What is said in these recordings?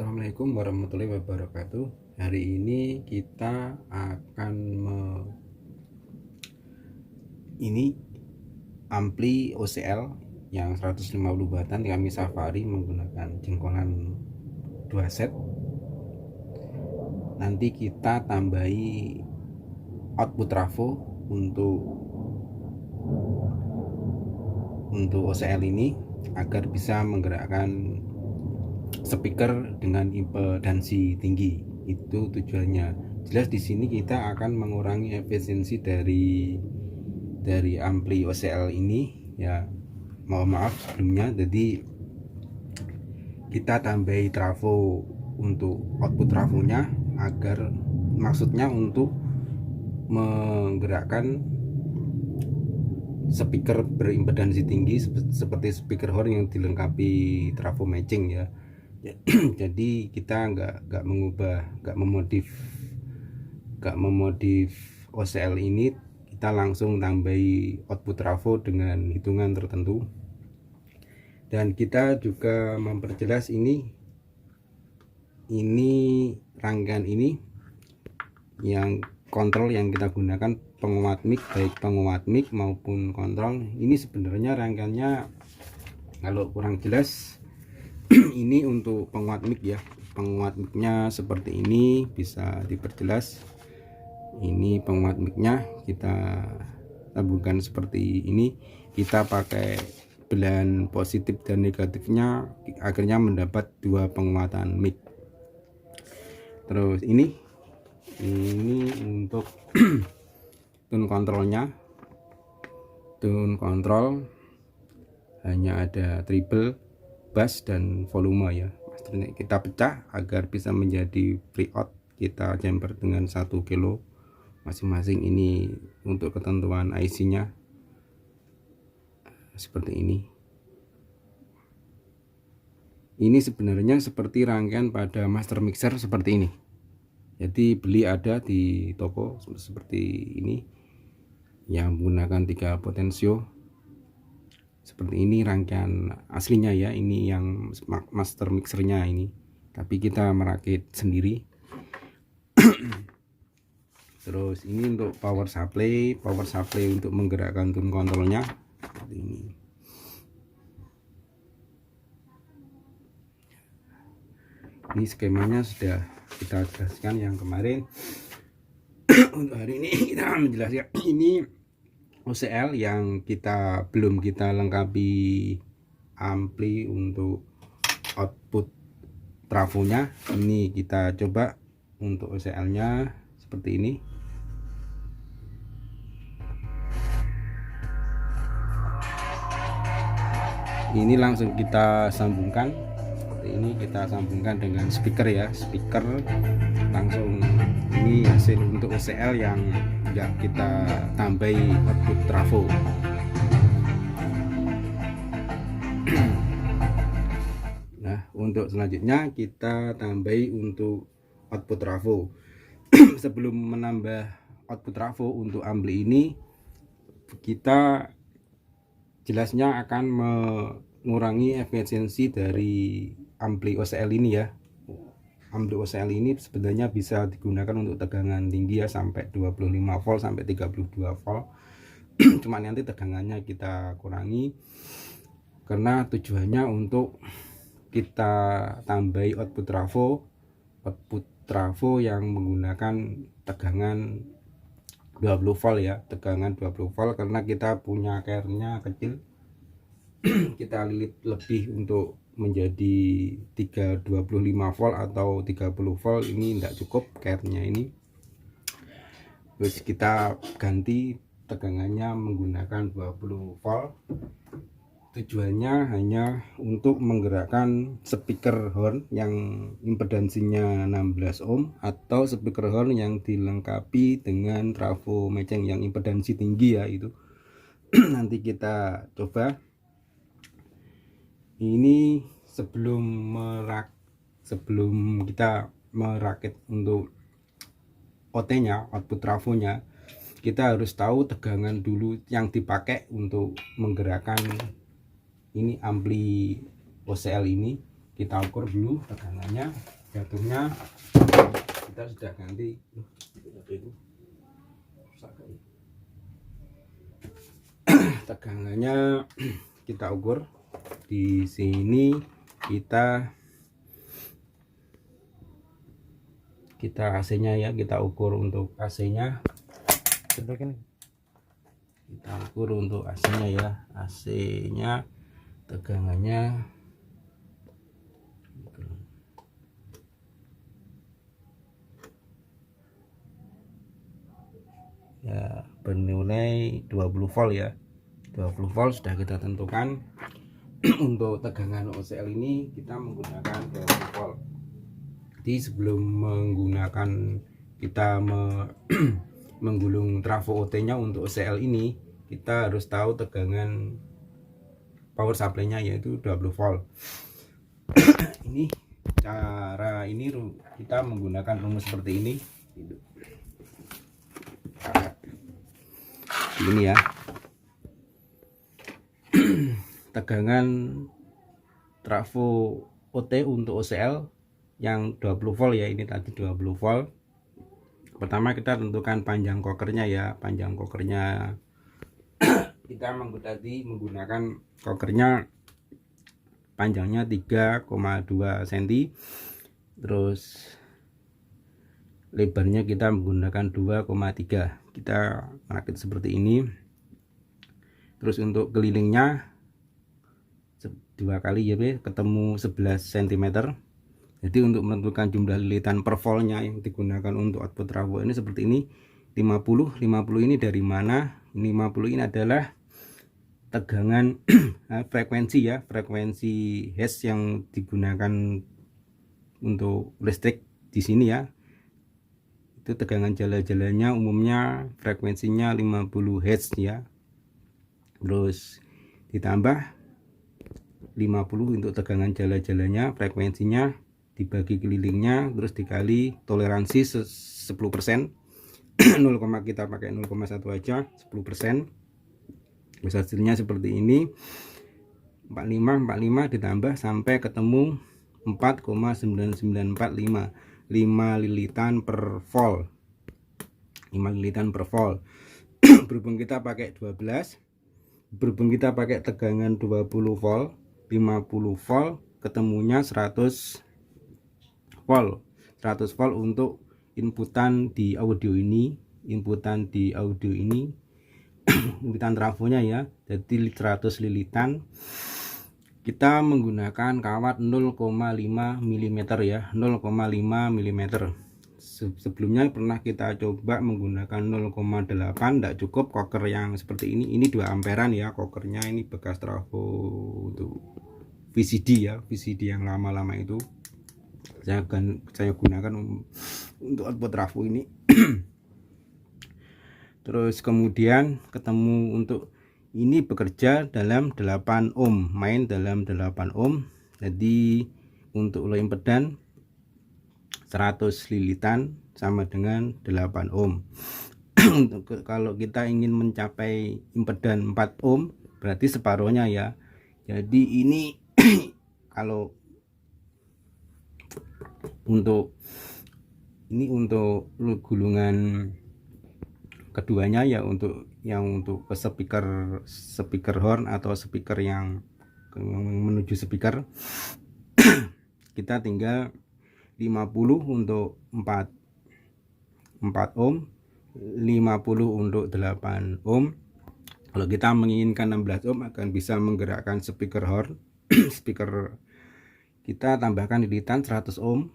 Assalamualaikum warahmatullahi wabarakatuh. Hari ini kita akan ini ampli OCL yang 150 watan kami Safari menggunakan jengkolan 2 set. Nanti kita tambahi output trafo untuk OCL ini agar bisa menggerakkan speaker dengan impedansi tinggi. Itu tujuannya. Jelas di sini kita akan mengurangi efisiensi dari ampli OCL ini ya. Mohon maaf sebelumnya. Jadi kita tambahi trafo untuk output trafonya agar maksudnya untuk menggerakkan speaker berimpedansi tinggi seperti speaker horn yang dilengkapi trafo matching ya. Jadi kita nggak memodif OCL ini, kita langsung tambahi output trafo dengan hitungan tertentu. Dan kita juga memperjelas ini rangkaian ini yang kontrol yang kita gunakan, penguat mic, baik penguat mic maupun kontrol. Ini sebenarnya rangkaiannya kalau kurang jelas ini untuk penguat mic ya. Penguat micnya seperti ini, bisa diperjelas. Ini penguat micnya kita tabungkan seperti ini. Kita pakai belahan positif dan negatifnya, akhirnya mendapat dua penguatan mic. Terus ini untuk tune kontrolnya. Tune kontrol hanya ada treble, bass dan volume ya. Kita pecah agar bisa menjadi pre-out. Kita jumper dengan 1 kilo masing-masing. Ini untuk ketentuan IC nya seperti ini. Ini sebenarnya seperti rangkaian pada master mixer seperti ini. Jadi beli ada di toko seperti ini yang menggunakan 3 potensio. Seperti ini rangkaian aslinya ya. Ini yang master mixernya ini, tapi kita merakit sendiri. Terus ini untuk power supply untuk menggerakkan tune kontrolnya seperti ini. Ini skemanya sudah kita jelaskan yang kemarin. Untuk hari ini kita menjelaskan ini OCL yang belum kita lengkapi ampli untuk output trafonya. Ini kita coba untuk OCL nya seperti ini. Ini langsung kita sambungkan seperti ini. Kita sambungkan dengan speaker ya, speaker langsung. Ini hasil untuk OCL yang enggak kita tambahi output trafo. Nah, untuk selanjutnya kita tambahi untuk output trafo. Sebelum menambah output trafo untuk ampli ini, kita jelasnya akan mengurangi efisiensi dari ampli OCL ini ya. Ampli OCL ini sebenarnya bisa digunakan untuk tegangan tinggi ya, sampai 25 volt sampai 32 volt. Cuma nanti tegangannya kita kurangi karena tujuannya untuk kita tambahi output trafo yang menggunakan tegangan 20 volt ya, tegangan 20 volt karena kita punya care-nya kecil. Kita lilit lebih untuk menjadi 25 volt atau 30 volt, ini tidak cukup care-nya ini. Terus kita ganti tegangannya menggunakan 20 volt. Tujuannya hanya untuk menggerakkan speaker horn yang impedansinya 16 ohm atau speaker horn yang dilengkapi dengan trafo matching yang impedansi tinggi ya itu. Nanti kita coba. Ini sebelum kita merakit untuk OT nya, output trafonya, kita harus tahu tegangan dulu yang dipakai untuk menggerakkan ini ampli OCL ini. kita ukur dulu tegangannya, jatuhnya kita sudah ganti. Tegangannya kita ukur di sini, kita AC-nya ya, kita ukur untuk AC-nya. Kita ukur untuk AC-nya ya, AC-nya tegangannya ya bernilai 20 volt ya. 20 volt sudah kita tentukan. Untuk tegangan OCL ini kita menggunakan 20 volt. Jadi sebelum menggunakan kita menggulung trafo OT-nya untuk OCL ini, kita harus tahu tegangan power supply-nya yaitu 20 volt. Ini cara ini kita menggunakan rumus seperti ini. Ini ya. Tegangan trafo OT untuk OCL yang 20 volt ya, ini tadi 20 volt. Pertama kita tentukan panjang kokernya ya, panjang kokernya kita menggunakan kokernya panjangnya 3,2 cm, terus lebarnya kita menggunakan 2,3. Kita merakit seperti ini. Terus untuk kelilingnya 2 kali ya, ketemu 11 cm. Jadi untuk menentukan jumlah lilitan per voltnya yang digunakan untuk output trafo ini seperti ini. 50 ini dari mana? 50 ini adalah tegangan frekuensi ya, frekuensi Hz yang digunakan untuk listrik di sini ya. Itu tegangan jala-jalanya umumnya frekuensinya 50 Hz ya. Terus ditambah 50 untuk tegangan jala-jalanya, frekuensinya dibagi kelilingnya, terus dikali toleransi 10%. 0, kita pakai 0,1 aja, 10%. Terus hasilnya seperti ini. 45 ditambah sampai ketemu 4,9945, 5 lilitan per volt. 5 lilitan per volt. Berhubung kita pakai 12, berhubung kita pakai tegangan 20 volt, 50 volt, ketemunya 100 volt. 100 volt untuk inputan di audio ini, inputan trafonya ya. Jadi 100 lilitan. Kita menggunakan kawat 0,5 mm ya, 0,5 mm. Sebelumnya pernah kita coba menggunakan 0,8, tidak cukup koker yang seperti ini. Ini 2 amperan ya kokernya, ini bekas trafo untuk VCD ya, VCD yang lama-lama itu saya gunakan untuk output trafo ini. Terus kemudian ketemu untuk ini bekerja dalam 8 ohm, main dalam 8 ohm. Jadi untuk low impedan 100 lilitan sama dengan 8 ohm. Untuk kalau kita ingin mencapai impedan 4 ohm berarti separuhnya ya. Jadi ini kalau untuk gulungan keduanya ya, untuk ke speaker horn atau speaker yang menuju speaker. Kita tinggal 50 untuk 4 ohm, 50 untuk 8 ohm. Kalau kita menginginkan 16 ohm akan bisa menggerakkan speaker horn. Speaker kita tambahkan lilitan 100 ohm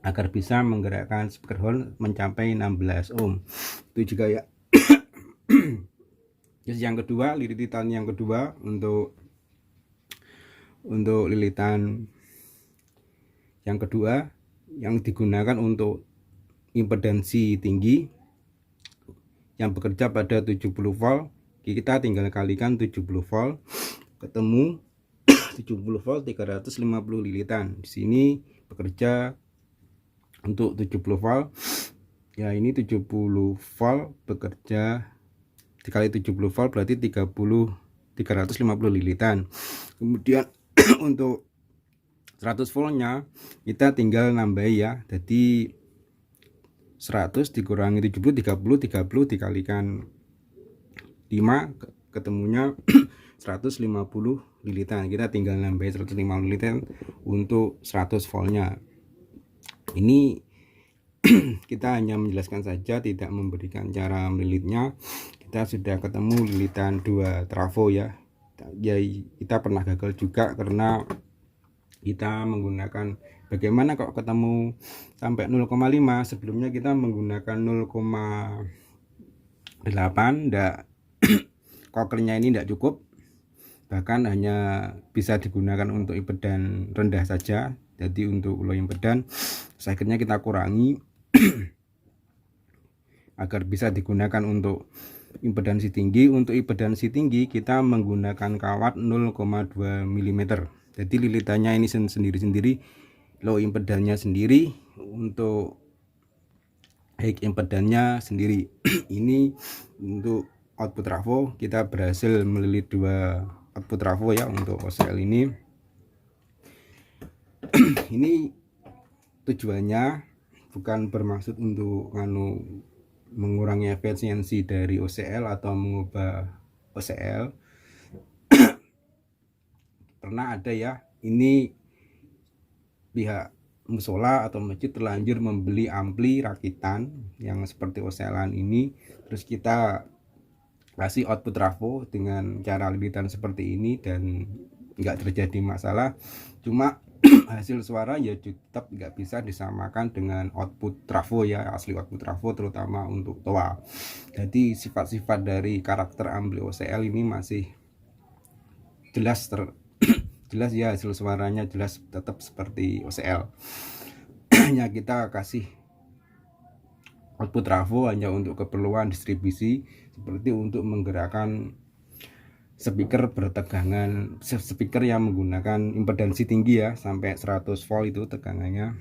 agar bisa menggerakkan speaker horn mencapai 16 ohm. Itu juga ya. Terus yang kedua, lilitan yang kedua untuk lilitan yang kedua yang digunakan untuk impedansi tinggi yang bekerja pada 70 volt, kita tinggal kalikan 70 volt, ketemu 70 volt 350 lilitan. Di sini bekerja untuk 70 volt ya, ini 70 volt bekerja dikali 70 volt berarti 350 lilitan. Kemudian untuk 100 voltnya kita tinggal nambah ya, jadi 100 dikurangi 70, 30 dikalikan 5 ketemunya 150 lilitan. Kita tinggal nambah 150 lilitan untuk 100 voltnya. Ini kita hanya menjelaskan saja, tidak memberikan cara melilitnya. Kita sudah ketemu lilitan 2 trafo ya. Kita pernah gagal juga karena kita menggunakan, bagaimana kok ketemu sampai 0,5, sebelumnya kita menggunakan 0,8, ndak kokernya ini tidak cukup, bahkan hanya bisa digunakan untuk impedan rendah saja. Jadi untuk low impedan akhirnya kita kurangi agar bisa digunakan untuk impedansi tinggi. Untuk impedansi tinggi kita menggunakan kawat 0,2 mm. Jadi lilitannya ini sendiri-sendiri, low impedannya sendiri, untuk high impedannya sendiri. Ini untuk output trafo, kita berhasil melilit 2 output trafo ya untuk OCL ini. Ini tujuannya bukan bermaksud untuk mengurangi efisiensi dari OCL atau mengubah OCL. Pernah ada ya, ini pihak musola atau masjid terlanjur membeli ampli rakitan yang seperti OCL-an ini, terus kita kasih output trafo dengan cara lilitan seperti ini dan nggak terjadi masalah. Cuma hasil suara ya tetap nggak bisa disamakan dengan output trafo ya, asli output trafo terutama untuk toa. Jadi sifat-sifat dari karakter ampli OCL ini masih jelas jelas ya, hasil suaranya jelas tetap seperti OCL. Hanya kita kasih output trafo hanya untuk keperluan distribusi, seperti untuk menggerakkan speaker bertegangan, speaker yang menggunakan impedansi tinggi ya, sampai 100 volt itu tegangannya.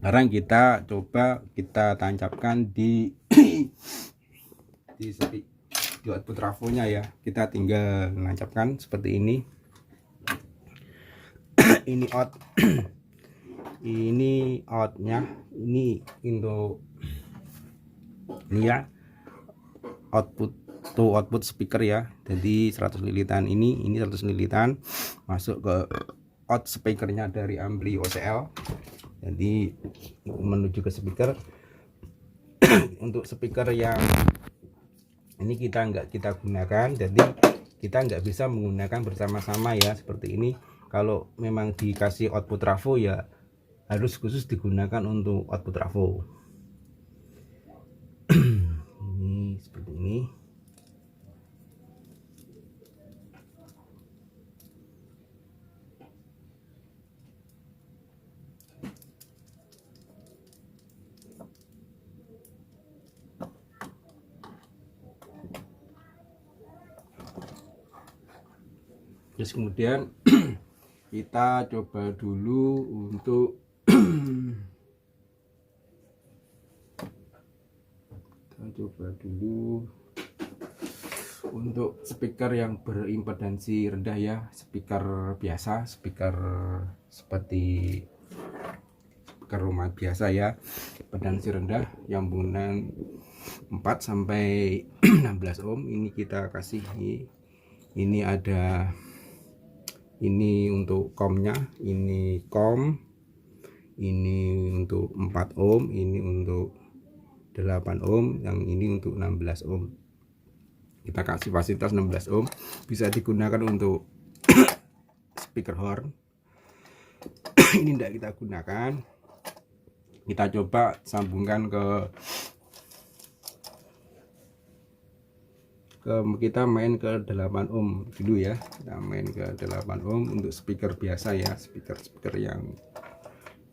Sekarang kita coba kita tancapkan di output trafonya ya. Kita tinggal menancapkan seperti ini. Ini out ini outnya, ini untuk ini ya, output speaker ya. Jadi 100 lilitan ini 100 lilitan masuk ke out speakernya dari ampli OCL, jadi menuju ke speaker. Untuk speaker yang ini kita gunakan, jadi kita nggak bisa menggunakan bersama-sama ya seperti ini. Kalau memang dikasih output trafo ya harus khusus digunakan untuk output trafo. Ini seperti ini. Terus kemudian kita coba dulu untuk untuk speaker yang berimpedansi rendah ya, speaker biasa, speaker seperti speaker rumah biasa ya, impedansi rendah yang menggunakan 4 sampai 16 ohm. Ini kita kasih ini ada ini untuk komnya, ini kom, ini untuk 4 ohm, ini untuk 8 ohm, yang ini untuk 16 ohm. Kita kasih fasilitas 16 ohm, bisa digunakan untuk speaker horn. Ini tidak kita gunakan. Kita coba sambungkan kita main ke 8 ohm dulu ya. Kita main ke 8 ohm untuk speaker biasa ya, speaker yang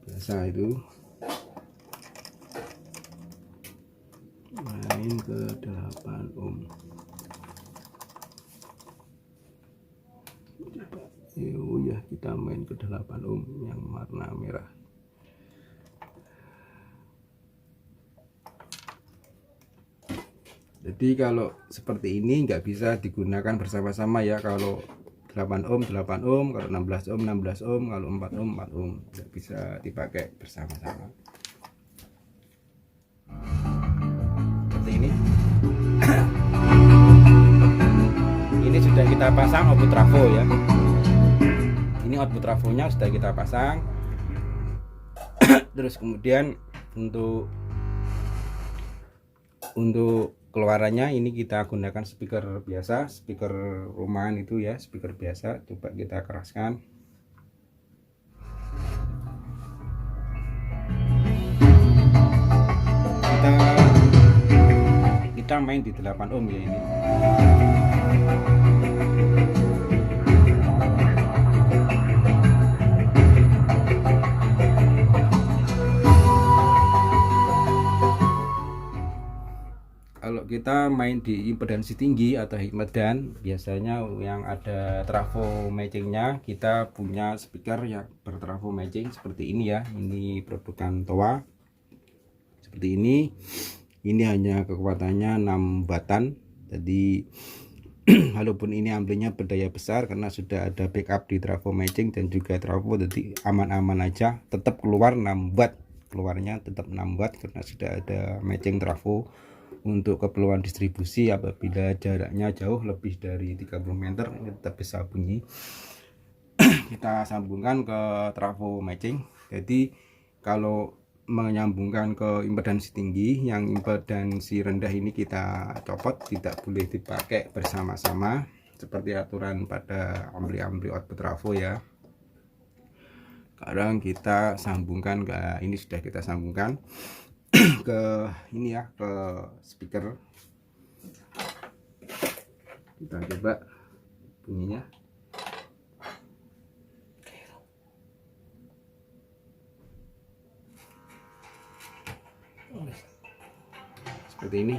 biasa itu. Main ke 8 ohm. Oh ya, kita main ke 8 ohm yang warna merah. Jadi kalau seperti ini nggak bisa digunakan bersama-sama ya. Kalau 8 ohm 8 ohm, kalau 16 ohm 16 ohm, kalau 4 ohm 4 ohm. Tidak bisa dipakai bersama-sama seperti ini. Ini sudah kita pasang output trafo ya. Ini output trafonya sudah kita pasang. Terus kemudian untuk keluarannya ini kita gunakan speaker biasa, speaker rumahan itu ya, speaker biasa. Coba kita keraskan. Kita main di 8 ohm ya ini. Kalau kita main di impedansi tinggi atau high medan, biasanya yang ada trafo matchingnya, kita punya speaker yang bertrafo matching seperti ini ya. Ini produkan Towa seperti ini. Ini hanya kekuatannya 6 watan. Jadi walaupun ini amplinya berdaya besar, karena sudah ada backup di trafo matching dan juga trafo, jadi aman-aman aja, tetap keluar 6 watt. Keluarnya tetap 6 watt karena sudah ada matching trafo. Untuk keperluan distribusi apabila jaraknya jauh lebih dari 30 meter ini tetap bisa bunyi. Kita sambungkan ke trafo matching. Jadi kalau menyambungkan ke impedansi tinggi, yang impedansi rendah ini kita copot, tidak boleh dipakai bersama-sama seperti aturan pada ampli-ampli output trafo ya. Sekarang kita sambungkan ke ini, sudah kita sambungkan ke ini ya, ke speaker. Kita coba bunyinya. Seperti ini.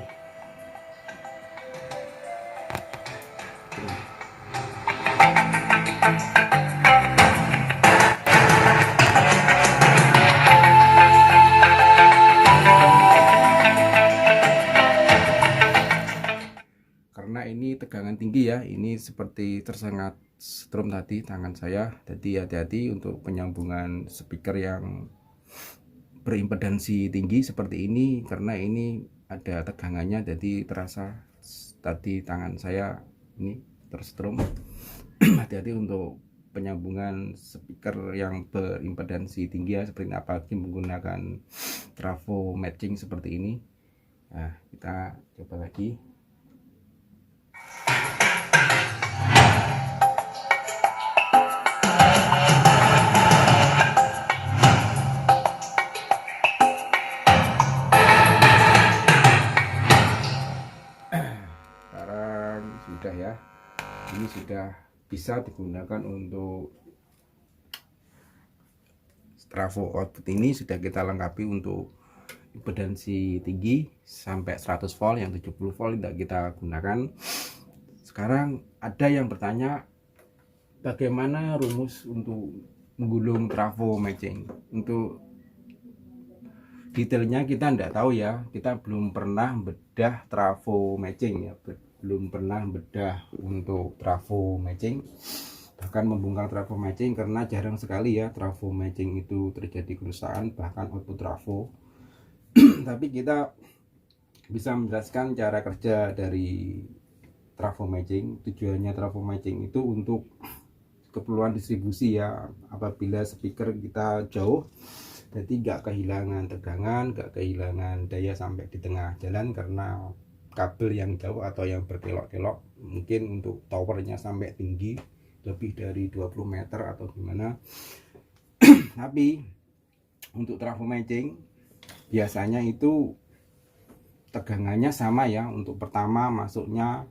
Karena ini tegangan tinggi ya, ini seperti tersengat strum tadi tangan saya. Jadi hati-hati untuk penyambungan speaker yang berimpedansi tinggi seperti ini, karena ini ada tegangannya, jadi terasa tadi tangan saya ini terstrum. Hati-hati untuk penyambungan speaker yang berimpedansi tinggi ya, seperti apalagi menggunakan trafo matching seperti ini. Nah, kita coba lagi. Sekarang sudah ya, ini sudah bisa digunakan untuk trafo output. Ini sudah kita lengkapi untuk impedansi tinggi sampai 100 volt, yang 70 volt tidak kita gunakan. Sekarang ada yang bertanya, bagaimana rumus untuk menggulung trafo matching? Untuk detailnya kita tidak tahu ya, kita belum pernah bedah trafo matching ya, belum pernah bedah untuk trafo matching, bahkan membongkar trafo matching, karena jarang sekali ya trafo matching itu terjadi kerusakan, bahkan output trafo. Tapi kita bisa menjelaskan cara kerja dari trafo matching. Tujuannya trafo matching itu untuk keperluan distribusi ya, apabila speaker kita jauh, jadi nggak kehilangan tegangan, nggak kehilangan daya sampai di tengah jalan karena kabel yang jauh atau yang berkelok-kelok, mungkin untuk towernya sampai tinggi lebih dari 20 meter atau gimana. Tapi untuk trafo matching biasanya itu tegangannya sama ya. Untuk pertama masuknya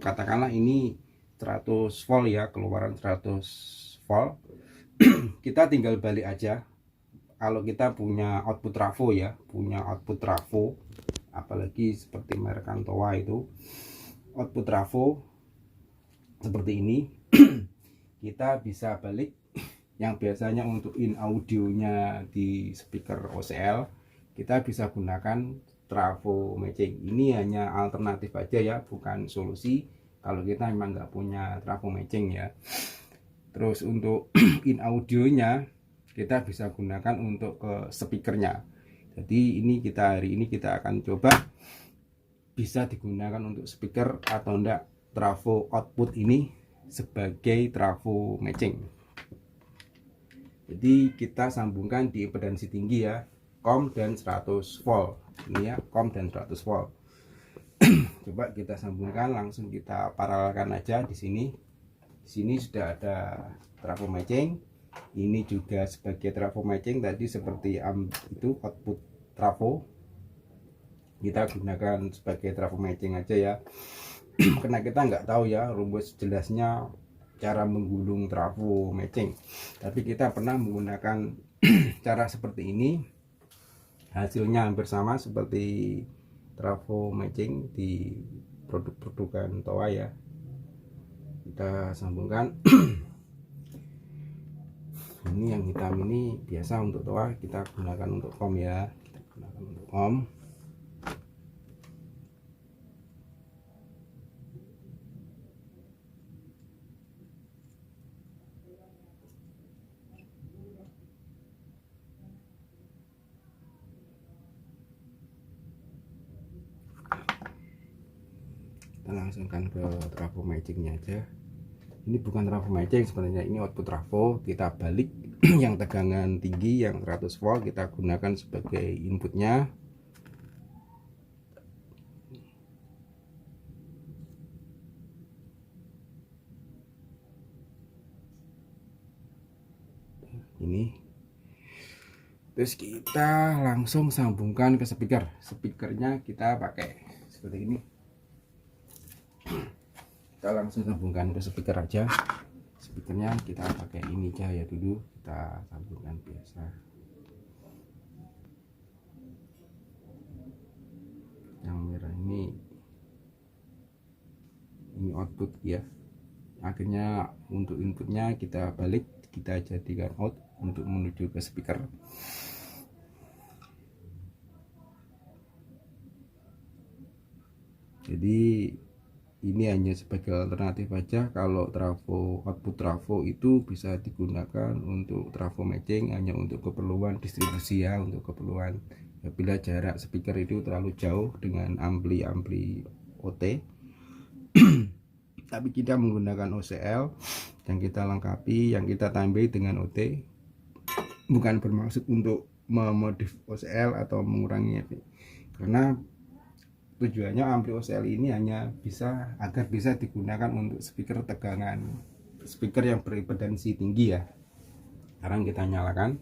katakanlah ini 100 volt ya, keluaran 100 volt. Kita tinggal balik aja. Kalau kita punya output trafo ya, punya output trafo, apalagi seperti merek Towa itu output trafo seperti ini, kita bisa balik. Yang biasanya untuk in audionya di speaker OCL, kita bisa gunakan trafo matching. Ini hanya alternatif aja ya, bukan solusi. kalau kita memang nggak punya trafo matching ya. Terus untuk in audionya kita bisa gunakan untuk ke speakernya. Jadi hari ini kita akan coba bisa digunakan untuk speaker atau enggak trafo output ini sebagai trafo matching. Jadi kita sambungkan di impedansi tinggi ya, COM dan 100 volt. Ini ya, COM dan 100 volt. Coba kita sambungkan, langsung kita paralelkan aja di sini. Di sini sudah ada trafo matching. Ini juga sebagai trafo matching tadi seperti itu output trafo. Kita gunakan sebagai trafo matching aja ya. Karena kita nggak tahu ya rumus jelasnya cara menggulung trafo matching. Tapi kita pernah menggunakan cara seperti ini. Hasilnya hampir sama seperti trafo matching di produk-produkan Towa ya. Kita sambungkan. Ini yang hitam ini biasa untuk Towa, kita gunakan untuk COM ya. Kita gunakan untuk COM. Kita langsungkan ke trafo matchingnya aja. Ini bukan trafo matching sebenarnya, ini output trafo. Kita balik yang tegangan tinggi yang 100 volt kita gunakan sebagai inputnya. Ini terus kita langsung sambungkan ke speakernya kita pakai seperti ini. Kita langsung sambungkan ke speaker aja. Speakernya kita pakai ini aja ya dulu, kita sambungkan biasa. Yang merah ini output ya. Akhirnya untuk inputnya kita balik, kita jadikan out untuk menuju ke speaker. Jadi ini hanya sebagai alternatif aja. Kalau trafo output trafo itu bisa digunakan untuk trafo matching hanya untuk keperluan distribusi ya, untuk keperluan bila jarak speaker itu terlalu jauh dengan ampli OT. Tapi kita menggunakan OCL yang kita lengkapi, yang kita tambahi dengan OT, bukan bermaksud untuk memodif OCL atau mengurangi karena tujuannya ampli OCL ini hanya agar bisa digunakan untuk speaker tegangan, speaker yang berimpedansi tinggi ya. Sekarang kita nyalakan.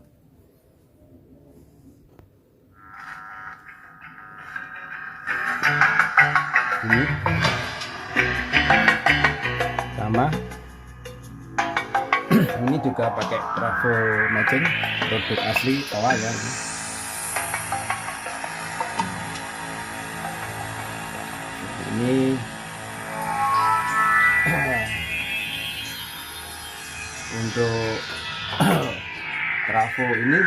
Ini sama. Ini juga pakai trafo matching, produk asli Towa ya. Ini untuk trafo ini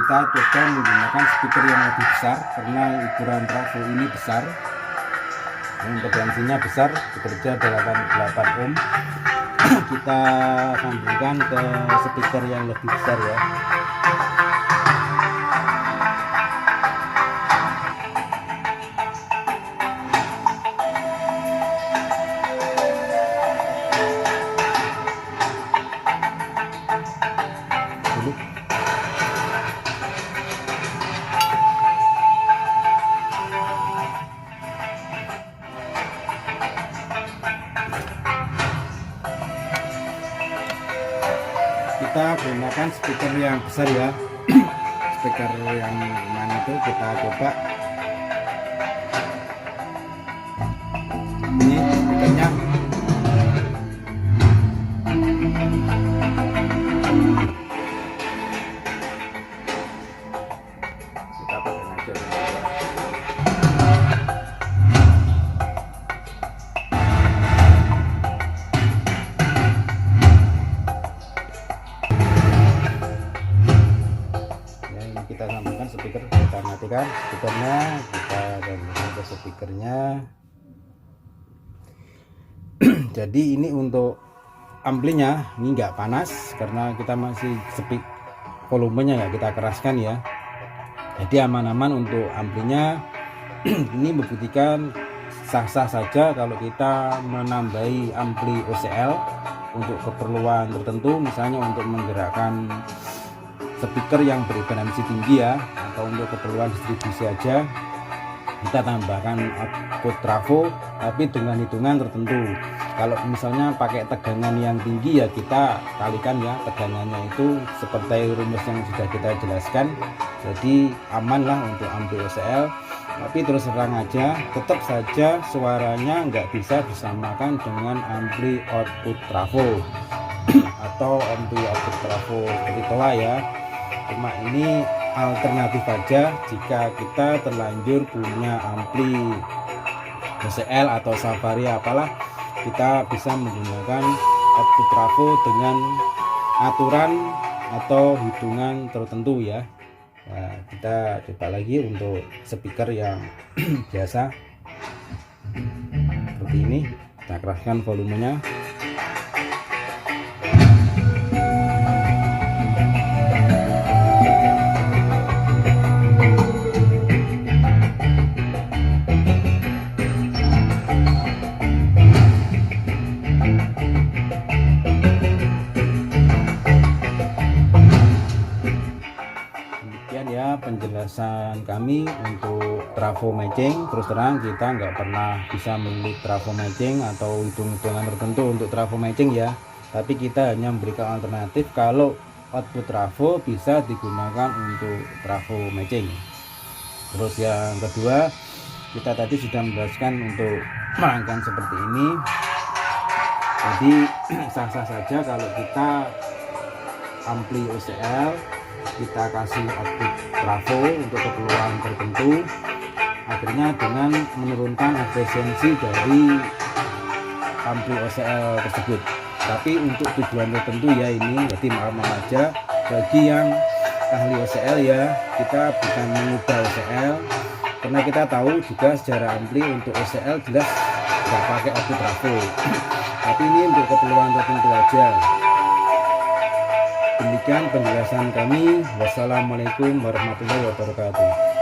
kita coba menggunakan speaker yang lebih besar karena ukuran trafo ini besar, impedansinya besar, bekerja 88 ohm. Kita sambungkan ke speaker yang lebih besar ya. Kita gunakan speaker yang besar ya. Speaker yang mana itu kita coba. Ini speakernya. Kita pasang aja. Kita sambungkan speaker, kita matikan speakernya, kita sambungkan ke speakernya. Jadi ini untuk amplinya ini enggak panas karena kita masih speak volumenya ya kita keraskan ya. Jadi aman-aman untuk amplinya. Ini membuktikan sah-sah saja kalau kita menambahi ampli OCL untuk keperluan tertentu, misalnya untuk menggerakkan speaker yang berefisiensi tinggi ya, atau untuk keperluan distribusi aja kita tambahkan output trafo, tapi dengan hitungan tertentu. Kalau misalnya pakai tegangan yang tinggi ya kita kalikan ya tegangannya itu seperti rumus yang sudah kita jelaskan. Jadi aman lah untuk ampli OCL, tapi terus terang aja tetap saja suaranya nggak bisa disamakan dengan ampli output trafo atau ampli output trafo seperti toa ya. Cuma ini alternatif aja jika kita terlanjur punya ampli OCL atau Safari apalah, kita bisa menggunakan output trafo dengan aturan atau hitungan tertentu ya. Nah, kita coba lagi untuk speaker yang biasa seperti ini, kita keraskan volumenya. Ya penjelasan kami untuk trafo matching. Terus terang kita nggak pernah bisa melihat trafo matching atau hitung-hitungan tertentu untuk trafo matching ya, tapi kita hanya memberikan alternatif kalau output trafo bisa digunakan untuk trafo matching. Terus yang kedua, kita tadi sudah menjelaskan untuk rangkaian seperti ini. Jadi sah-sah saja kalau kita ampli OCL kita kasih output trafo untuk keperluan tertentu, akhirnya dengan menurunkan efisiensi dari ampli OCL tersebut. Tapi untuk tujuan tertentu ya ini, jadi maaf aja bagi yang ahli OCL ya, kita bukan mengubah OCL karena kita tahu juga secara ampli untuk OCL jelas nggak pakai output trafo, tapi ini untuk keperluan tertentu aja. Demikian penjelasan kami. Wassalamualaikum warahmatullahi wabarakatuh.